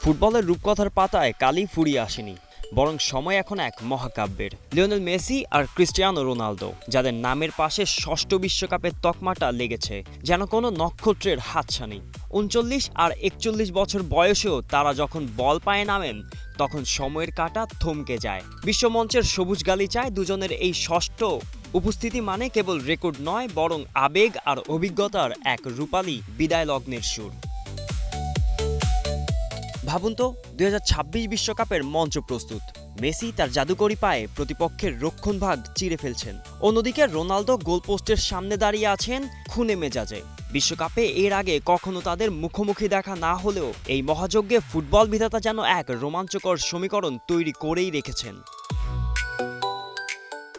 ফুটবলের রূপকথার পাতায় কালই ফুরিয়ে আসেনি, বরং সময় এখন এক মহাকাব্যের। লিওনেল মেসি আর ক্রিস্টিয়ানো রোনালদো, যাদের নামের পাশে ষষ্ঠ বিশ্বকাপের তকমাটা লেগেছে যেন কোনো নক্ষত্রের হাতছানি। ৩৯ আর ৪১ বছর বয়সেও তারা যখন বল পায়ে নামেন, তখন সময়ের কাঁটা থমকে যায়। বিশ্বমঞ্চের সবুজ গালিচায় দুজনের এই ষষ্ঠ উপস্থিতি মানে কেবল রেকর্ড নয়, বরং আবেগ আর অভিজ্ঞতার এক রূপালী বিদায় লগ্নের সুর। ভাবুন তো, ২০২৬ বিশ্বকাপের মঞ্চ প্রস্তুত। মেসি তার জাদুকরি পায়ে প্রতিপক্ষের রক্ষণভাগ চিরে ফেলছেন, অন্যদিকে রোনালদো গোলপোস্টের সামনে দাঁড়িয়ে আছেন খুনে মেজাজে। বিশ্বকাপে এর আগে কখনো তাদের মুখোমুখি দেখা না হলেও এই মহাযজ্ঞে ফুটবল বিধাতা যেন এক রোমাঞ্চকর সমীকরণ তৈরি করেই রেখেছেন।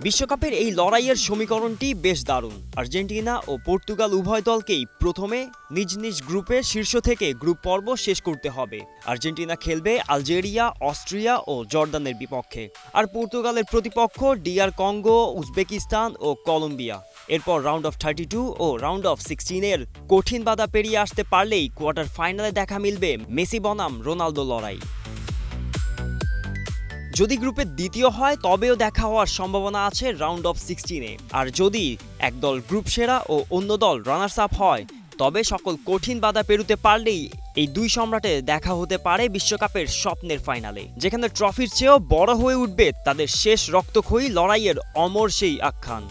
বিশ্বকাপের এই লড়াইয়ের সমীকরণটি বেশ দারুণ। আর্জেন্টিনা ও পর্তুগাল উভয় দলকেই প্রথমে নিজ নিজ গ্রুপে শীর্ষ থেকে গ্রুপ পর্ব শেষ করতে হবে। আর্জেন্টিনা খেলবে আলজেরিয়া, অস্ট্রিয়া ও জর্দানের বিপক্ষে, আর পর্তুগালের প্রতিপক্ষ ডিআর কঙ্গো, উজবেকিস্তান ও কলম্বিয়া। এরপর রাউন্ড অফ 32 ও রাউন্ড অফ 16-এর কঠিন বাধা পেরিয়ে আসতে পারলেই কোয়ার্টার ফাইনালে দেখা মিলবে মেসি বনাম রোনালদো লড়াই। যদি গ্রুপে দ্বিতীয় হয় তবেও দেখা হওয়ার সম্ভাবনা আছে রাউন্ড অফ 16-এ, আর যদি একদল গ্রুপ সেরা ও অন্য দল রানার্স আপ হয়, তবে সকল কঠিন বাধা পেরোতে পারলেই এই দুই সম্রাটে দেখা হতে পারে বিশ্বকাপের স্বপ্নের ফাইনালে, যেখানে ট্রফির চেয়েও বড় হয়ে উঠবে তাদের শেষ রক্তক্ষয়ী লড়াইয়ের অমর সেই আখ্যান।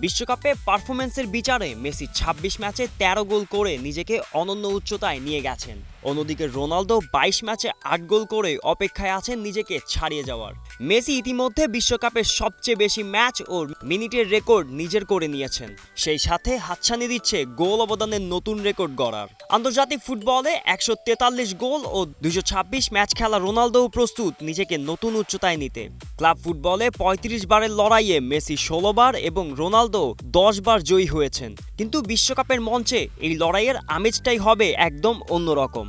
বিশ্বকাপে পারফরম্যান্সের বিচারে মেসি ২৬ ম্যাচে ১৩ গোল করে নিজেকে অনন্য উচ্চতায় নিয়ে গেছেন। অন্যদিকে রোনালদো ২২ ম্যাচে ৮ গোল করে অপেক্ষায় আছেন নিজেকে ছাড়িয়ে যাওয়ার। মেসি ইতিমধ্যে বিশ্বকাপের সবচেয়ে বেশি ম্যাচ ও মিনিটের রেকর্ড নিজের করে নিয়েছেন, সেই সাথে হাতছানি দিচ্ছে গোল অবদানের নতুন রেকর্ড গড়ার। আন্তর্জাতিক ফুটবলে ১৪৩ গোল ও ২২৬ ম্যাচ খেলা রোনালদোও প্রস্তুত নিজেকে নতুন উচ্চতায় নিতে। ক্লাব ফুটবলে ৩৫ বারের লড়াইয়ে মেসি ১৬ বার এবং রোনালদো ১০ বার জয়ী হয়েছেন, কিন্তু বিশ্বকাপের মঞ্চে এই লড়াইয়ের আমেজটাই হবে একদম অন্যরকম।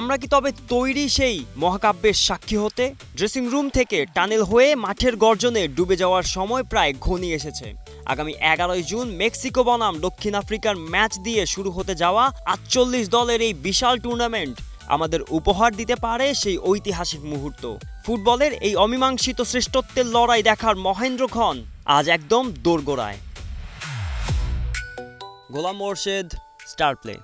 আমরা কি তবে তৈরি সেই মহাকাব্যের সাক্ষী হতে? ড্রেসিং রুম থেকে টানেল হয়ে মাঠের গর্জনে ডুবে যাওয়ার সময় প্রায় ঘনিয়ে এসেছে। আগামী ১১ জুন মেক্সিকো বনাম দক্ষিণ আফ্রিকার ম্যাচ দিয়ে শুরু হতে যাওয়া ৪৮ দলের এই বিশাল টুর্নামেন্ট আমাদের উপহার দিতে পারে সেই ঐতিহাসিক মুহূর্ত। ফুটবলের এই অমীমাংসিত শ্রেষ্ঠত্বের লড়াই দেখার মহেন্দ্রক্ষণ আজ একদম দোরগোড়ায়। গোলাম মোর্শেদ, স্টার প্লে।